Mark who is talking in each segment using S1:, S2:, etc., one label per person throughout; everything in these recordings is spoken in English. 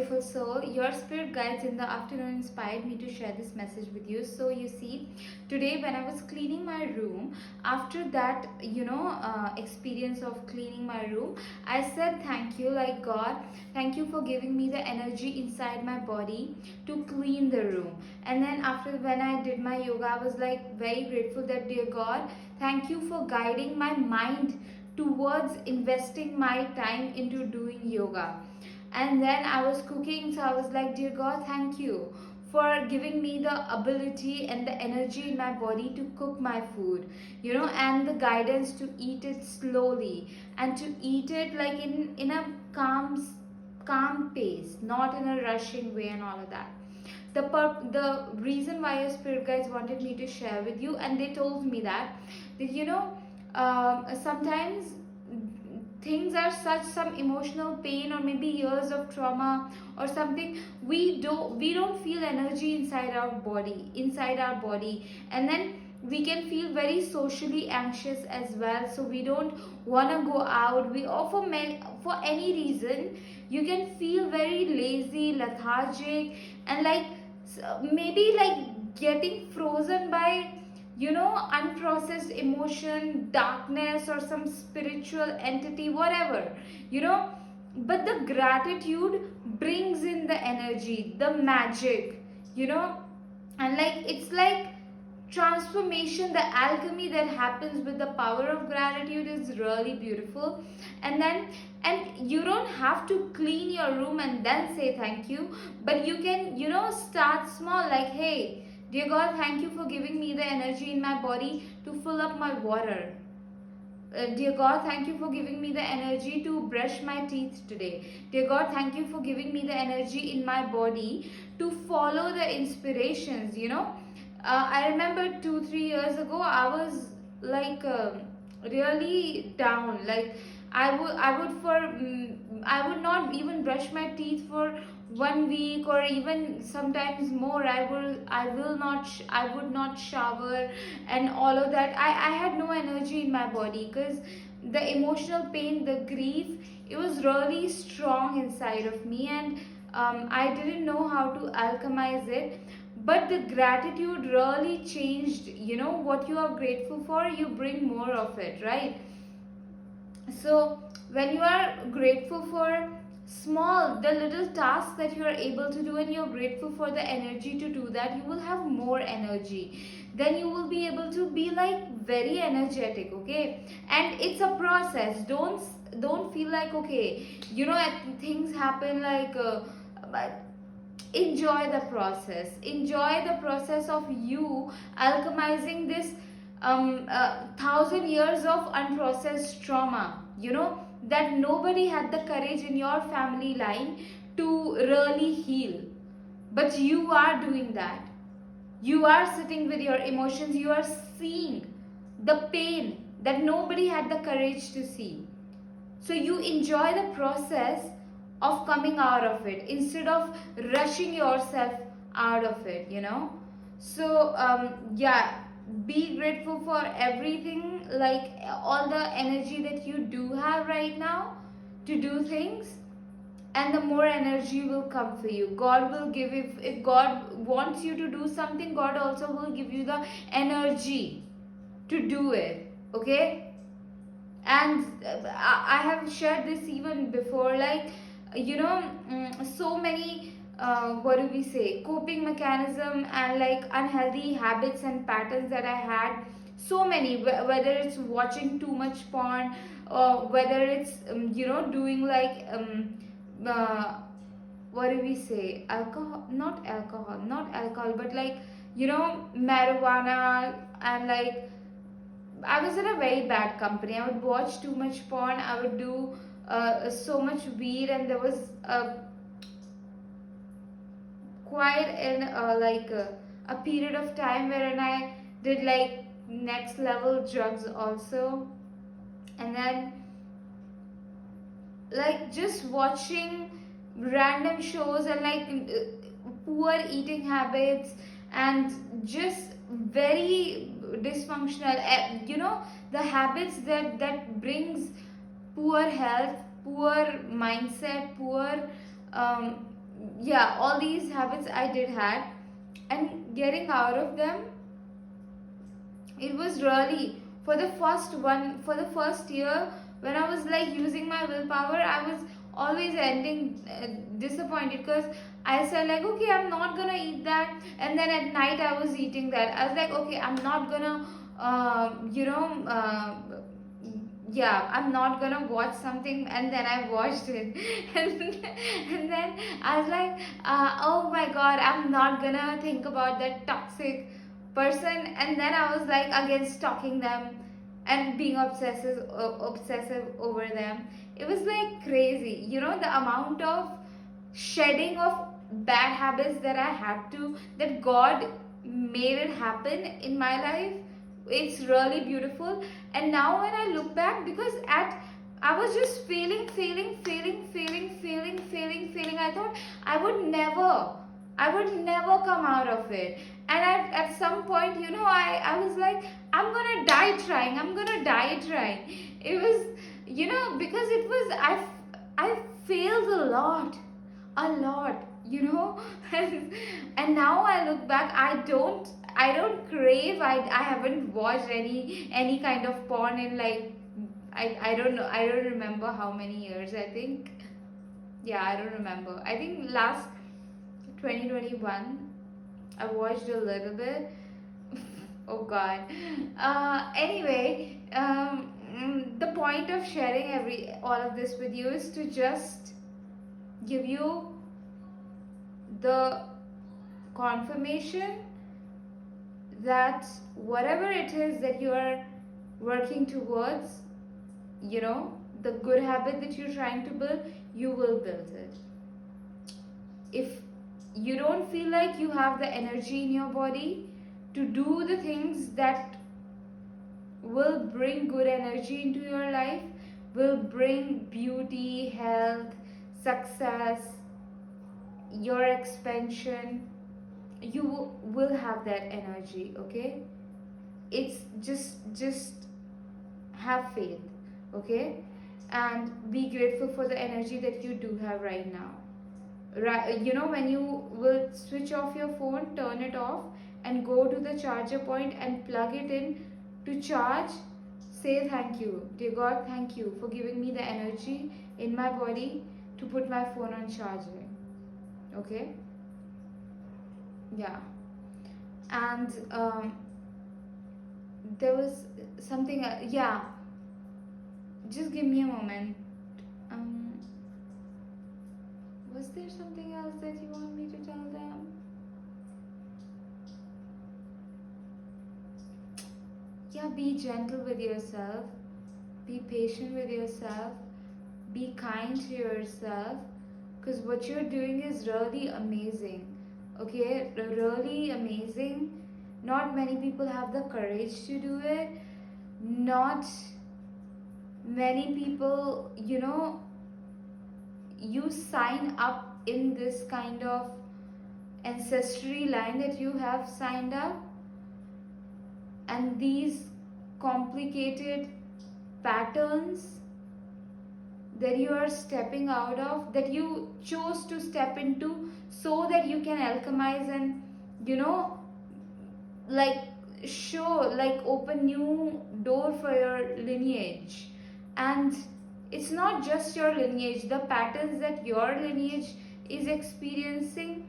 S1: beautiful soul. Your spirit guides in the afternoon inspired me to share this message with you. So, you see, today when I was cleaning my room, after that, experience of cleaning my room, I said thank you, like God, thank you for giving me the energy inside my body to clean the room. And then, after when I did my yoga, I was like very grateful that, dear God, thank you for guiding my mind towards investing my time into doing yoga. And then I was cooking, so I was like, dear God, thank you for giving me the ability and the energy in my body to cook my food, and the guidance to eat it slowly and to eat it like in a calm pace, not in a rushing way and all of that. The reason why your spirit guides wanted me to share with you, and they told me that sometimes things are such some emotional pain or maybe years of trauma or something, we don't feel energy inside our body, and then we can feel very socially anxious as well, so we don't want to go out. We offer for any reason you can feel very lazy, lethargic, and like maybe like getting frozen by unprocessed emotion, darkness, or some spiritual entity, whatever, you know but the gratitude brings in the energy, the magic, and like it's like transformation, the alchemy that happens with the power of gratitude is really beautiful. And you don't have to clean your room and then say thank you, but you can start small, like, hey, dear God, thank you for giving me the energy in my body to fill up my water. Dear God, thank you for giving me the energy to brush my teeth today. Dear God, thank you for giving me the energy in my body to follow the inspirations. I remember 2-3 years ago, I was like really down. Like I would not even brush my teeth for 1 week, or even sometimes more. I would not shower and all of that. I had no energy in my body because the emotional pain, the grief, it was really strong inside of me, and I didn't know how to alchemize it. But the gratitude really changed. What you are grateful for, you bring more of it, right? So when you are grateful for the little tasks that you are able to do, and you're grateful for the energy to do that, you will have more energy. Then you will be able to be like very energetic, okay? And it's a process. Don't feel like, okay, things happen like but enjoy the process. Enjoy the process of you alchemizing this 1,000 years of unprocessed trauma, that nobody had the courage in your family line to really heal, but you are doing that. You are sitting with your emotions, you are seeing the pain that nobody had the courage to see. So you enjoy the process of coming out of it instead of rushing yourself out of it, So, yeah, be grateful for everything, like all the energy that you do have right now to do things, and the more energy will come for you. God will give, if God wants you to do something, God also will give you the energy to do it, okay? And I have shared this even before, like so many what do we say, coping mechanism and like unhealthy habits and patterns that I had. So many, whether it's watching too much porn, or whether it's doing like uh, what do we say, not alcohol, but like marijuana, and like I was in a very bad company. I would watch too much porn. I would do so much weed, and there was quite a period of time wherein I did like next level drugs also, and then like just watching random shows, and like poor eating habits, and just very dysfunctional, the habits that brings poor health, poor mindset, poor yeah, all these habits I did had, and getting out of them, it was really, for the first year, when I was like using my willpower, I was always ending disappointed, because I said like, okay, I'm not gonna eat that, and then at night I was eating that. I was like, okay, I'm not gonna yeah, I'm not gonna watch something, and then I watched it. And then I was like, oh my god, I'm not gonna think about that toxic person, and then I was like again stalking them and being obsessive over them. It was like crazy, the amount of shedding of bad habits that I had to, that God made it happen in my life. It's really beautiful. And now when I look back, because at I was just failing. I thought I would never come out of it. And at some point, I was like, I'm gonna die trying. I'm gonna die trying. It was, because it was, I failed a lot. And now I look back, I don't crave. I haven't watched any kind of porn in like, I don't know, I don't remember how many years. I think, yeah, I don't remember. I think last 2021 I watched a little bit. Oh god. Anyway, the point of sharing all of this with you is to just give you the confirmation that whatever it is that you are working towards, the good habit that you're trying to build, you will build it. If you don't feel like you have the energy in your body to do the things that will bring good energy into your life, will bring beauty, health, success, your expansion, you will have that energy. Okay, it's just have faith. Okay, and be grateful for the energy that you do have right now. Right, when you will switch off your phone, turn it off and go to the charger point and plug it in to charge. Say thank you, dear God, thank you for giving me the energy in my body to put my phone on charging. Okay, yeah. And there was something, yeah, just give me a moment. um was there something else that you want me to tell them? Yeah, be gentle with yourself, be patient with yourself, be kind to yourself, because what you're doing is really amazing. Okay, really amazing. Not many people have the courage to do it. Not many people, you sign up in this kind of ancestry line that you have signed up, and these complicated patterns that you are stepping out of, that you chose to step into so that you can alchemize and, like open new door for your lineage. And it's not just your lineage, the patterns that your lineage is experiencing,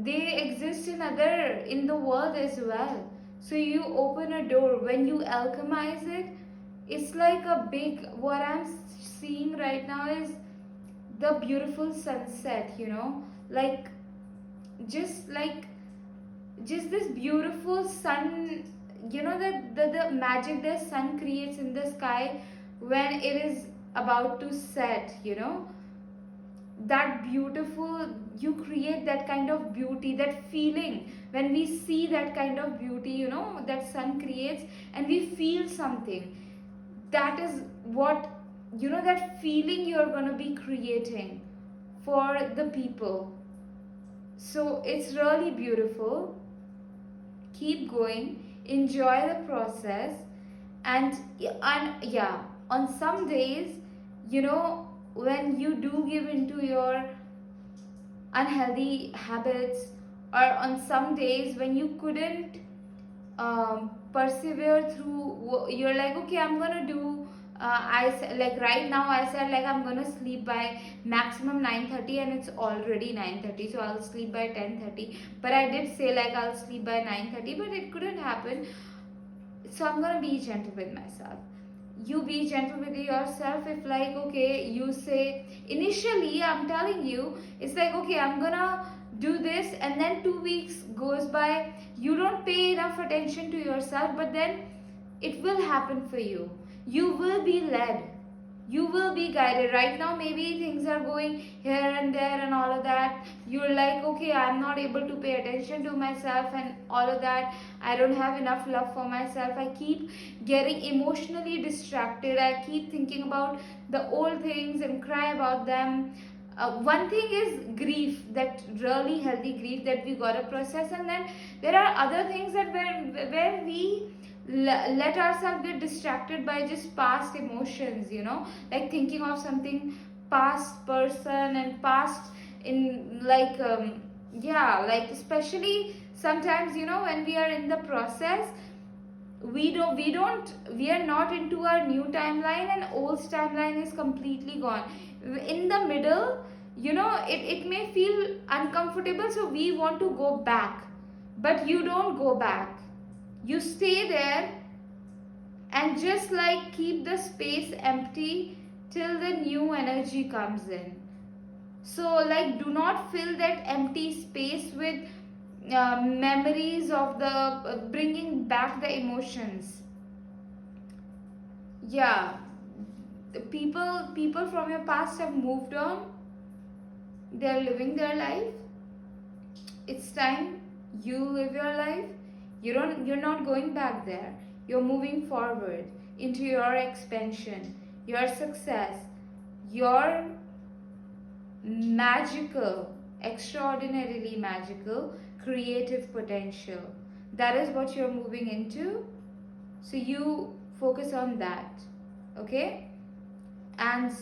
S1: they exist in the world as well. So you open a door, when you alchemize it, it's like a big, what I'm seeing right now is the beautiful sunset, like just like just this beautiful sun, the magic the sun creates in the sky when it is about to set, that beautiful, you create that kind of beauty, that feeling when we see that kind of beauty, that sun creates, and we feel something. That is what, that feeling you're going to be creating for the people. So it's really beautiful. Keep going, enjoy the process. And yeah, on some days, you know when you do give into your unhealthy habits, or on some days when you couldn't persevere through, you're like, okay, I'm gonna do, like right now I said like I'm gonna sleep by maximum 9:30 and it's already 9:30, so I'll sleep by 10:30. But I did say like I'll sleep by 9:30, but it couldn't happen. So I'm gonna be gentle with myself. You be gentle with yourself. If like, okay, you say initially, I'm telling you, it's like, okay, I'm gonna do this, and then 2 weeks goes by, you don't pay enough attention to yourself, but then it will happen for you. You will be led, you will be guided. Right now maybe things are going here and there and all of that, you're like, okay, I'm not able to pay attention to myself and all of that, I don't have enough love for myself, I keep getting emotionally distracted, I keep thinking about the old things and cry about them. One thing is grief, that really healthy grief that we gotta process, and then there are other things that where we let ourselves get distracted by just past emotions, like thinking of something, past person and past, in like yeah, like especially sometimes, when we are in the process, we are not into our new timeline, and old timeline is completely gone. In the middle, it may feel uncomfortable, so we want to go back, but you don't go back, you stay there, and just like keep the space empty till the new energy comes in. So like, do not fill that empty space with memories of the bringing back the emotions. Yeah, the people from your past have moved on, they're living their life. It's time you live your life. You're not going back there, you're moving forward into your expansion, your success, your magical, extraordinarily magical creative potential. That is what you're moving into, so you focus on that. Okay, and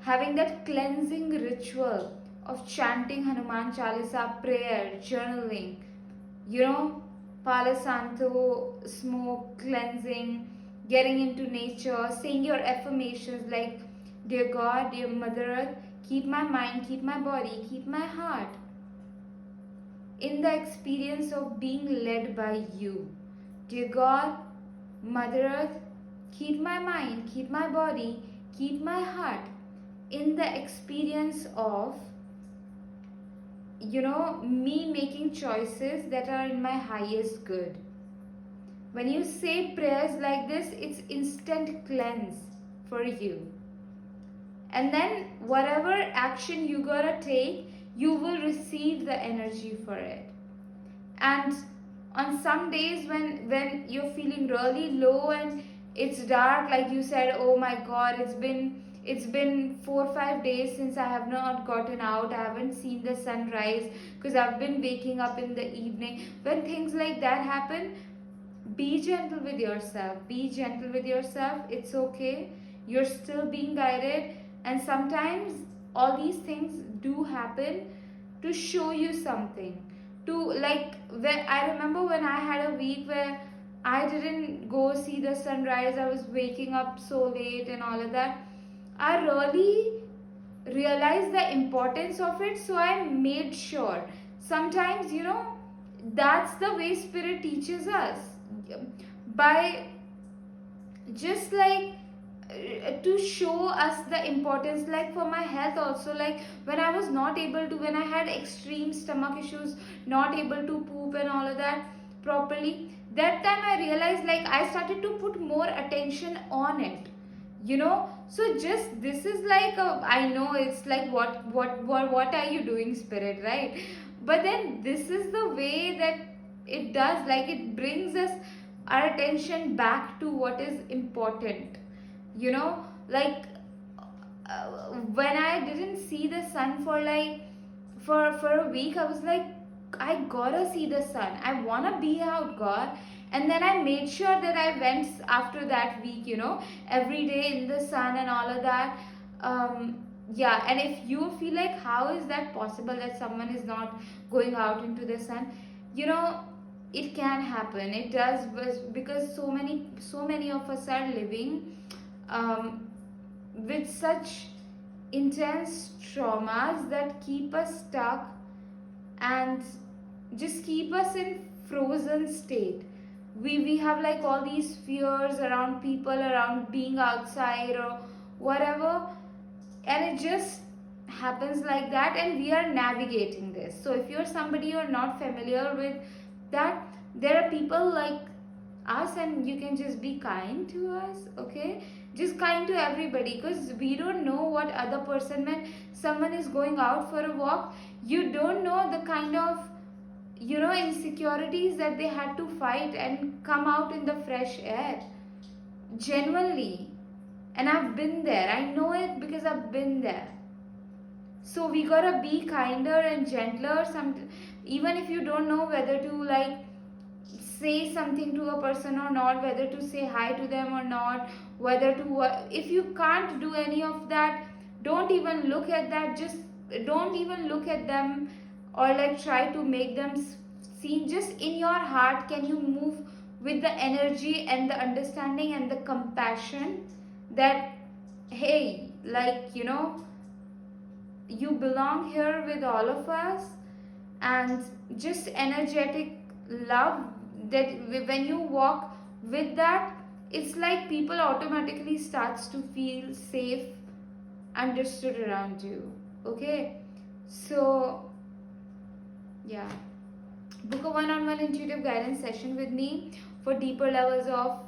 S1: having that cleansing ritual of chanting Hanuman Chalisa, prayer, journaling, Palo Santo, smoke, cleansing, getting into nature, saying your affirmations like, Dear God, dear Mother Earth, keep my mind, keep my body, keep my heart in the experience of being led by you. Dear God, Mother Earth, keep my mind, keep my body, keep my heart in the experience of me making choices that are in my highest good. When you say prayers like this, it's instant cleanse for you. And then whatever action you gotta take, you will receive the energy for it. And on some days when you're feeling really low and it's dark, like you said, oh my God, it's been 4 or 5 days since I have not gotten out, I haven't seen the sunrise because I've been waking up in the evening. When things like that happen, be gentle with yourself, be gentle with yourself. It's okay, you're still being guided, and sometimes all these things do happen to show you something. To like, when I remember when I had a week where I didn't go see the sunrise, I was waking up so late and all of that, I really realized the importance of it, so I made sure. Sometimes, that's the way Spirit teaches us, by just like to show us the importance. Like for my health also, like when I was not able to, when I had extreme stomach issues, not able to poop and all of that properly, that time I realized, like I started to put more attention on it, so just this is like I know it's like, what are you doing, Spirit, right? But then this is the way that it does, like it brings us our attention back to what is important. Like when I didn't see the sun for like for a week, I was like, I gotta see the sun, I wanna be out, God. And then I made sure that I went after that week, every day in the sun and all of that. Yeah, and if you feel like how is that possible that someone is not going out into the sun, you know, it can happen. It does, because so many of us are living um, with such intense traumas that keep us stuck and just keep us in frozen state. We have like all these fears around people, around being outside or whatever, and it just happens like that, and we are navigating this. So if you're somebody you're not familiar with that, there are people like us, and you can just be kind to us, okay? Just kind to everybody, because we don't know what other person, when someone is going out for a walk, you don't know the kind of, insecurities that they had to fight and come out in the fresh air, genuinely. And I've been there, I know it because I've been there. So we gotta be kinder and gentler. Even if you don't know whether to like say something to a person or not, whether to say hi to them or not, whether to if you can't do any of that, don't even look at that. Just don't even look at them, or like try to make them seen. Just in your heart, can you move with the energy and the understanding and the compassion that, hey, like, you belong here with all of us, and just energetic love, that when you walk with that, it's like people automatically starts to feel safe, understood around you. Okay, so yeah, book a one-on-one intuitive guidance session with me for deeper levels of,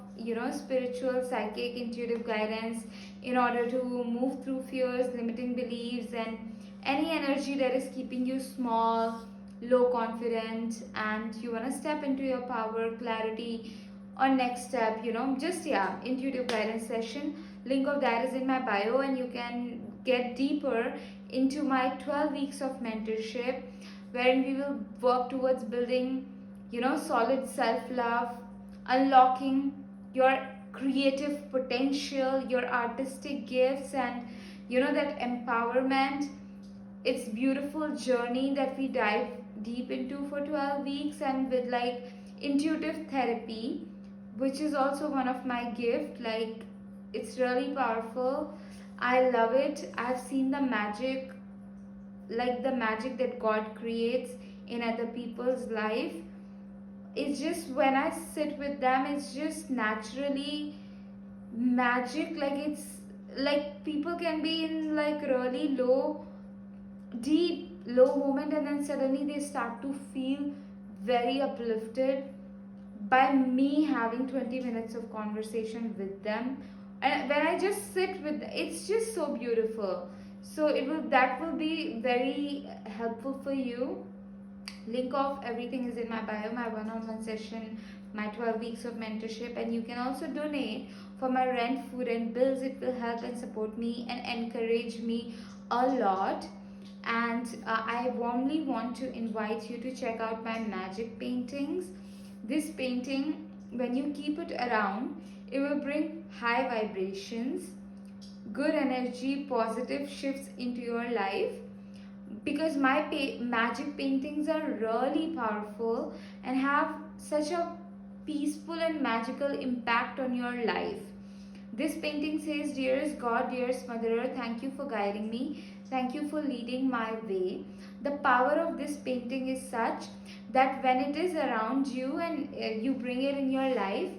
S1: spiritual, psychic, intuitive guidance, in order to move through fears, limiting beliefs, and any energy that is keeping you small, low confident, and you want to step into your power, clarity, or next step, just, yeah, intuitive guidance session. Link of that is in my bio, and you can get deeper into my 12 weeks of mentorship, wherein we will work towards building, solid self-love, unlocking your creative potential, your artistic gifts, and that empowerment. It's beautiful journey that we dive deep into for 12 weeks, and with like intuitive therapy, which is also one of my gift. Like, it's really powerful. I love it. I've seen the magic, like the magic that God creates in other people's life. It's just when I sit with them, it's just naturally magic. Like, it's like people can be in like really low, deep low moment, and then suddenly they start to feel very uplifted by me having 20 minutes of conversation with them. And when I just sit with, it's just so beautiful. So that will be very helpful for you. Link of everything is in my bio, my one-on-one session, my 12 weeks of mentorship, and you can also donate for my rent, food, and bills. It will help and support me and encourage me a lot. And I warmly want to invite you to check out my magic paintings. This painting, when you keep it around, it will bring high vibrations, good energy, positive shifts into your life, because my magic paintings are really powerful and have such a peaceful and magical impact on your life. This painting says, "Dearest God, dearest Mother Earth, thank you for guiding me. Thank you for leading my way." The power of this painting is such that when it is around you and you bring it in your life,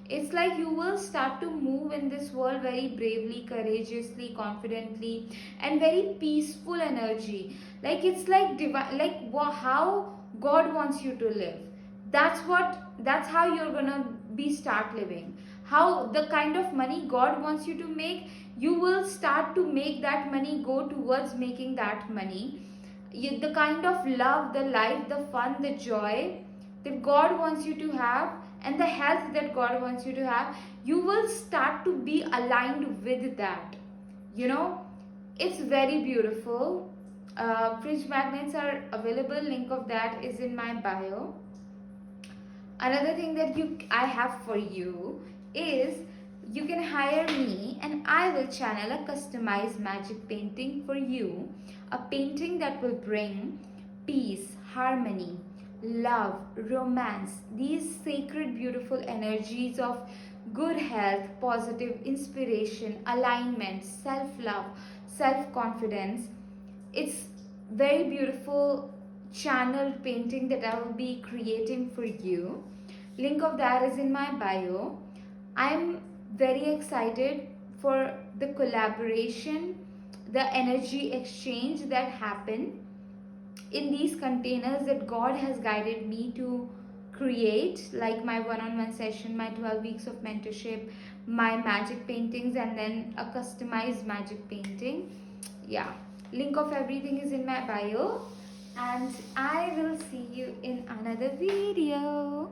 S1: it's like you will start to move in this world very bravely, courageously, confidently, and very peaceful energy. Like, it's like divine, like how God wants you to live. That's how you're gonna be start living. How the kind of money God wants you to make, you will start to make that money go towards making that money. The kind of love, the life, the fun, the joy that God wants you to have, and the health that God wants you to have, you will start to be aligned with that. You know, it's very beautiful. Fridge magnets are available. Link of that is in my bio. Another thing that I have for you is you can hire me and I will channel a customized magic painting for you. A painting that will bring peace, harmony, love, romance, these sacred, beautiful energies of good health, positive inspiration, alignment, self love, self confidence. It's very beautiful channeled painting that I will be creating for you. Link of that is in my bio. I'm very excited for the collaboration, the energy exchange that happen in these containers that God has guided me to create, like my one-on-one session, my 12 weeks of mentorship, my magic paintings, and then a customized magic painting. Yeah, link of everything is in my bio, and I will see you in another video.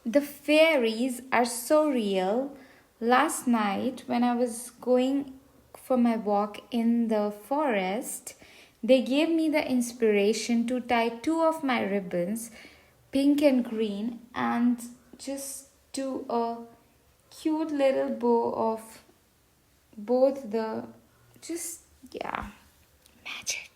S1: The fairies are so real. Last night, when I was going for my walk in the forest, they gave me the inspiration to tie two of my ribbons, pink and green, and just do a cute little bow of both the just, yeah, magic.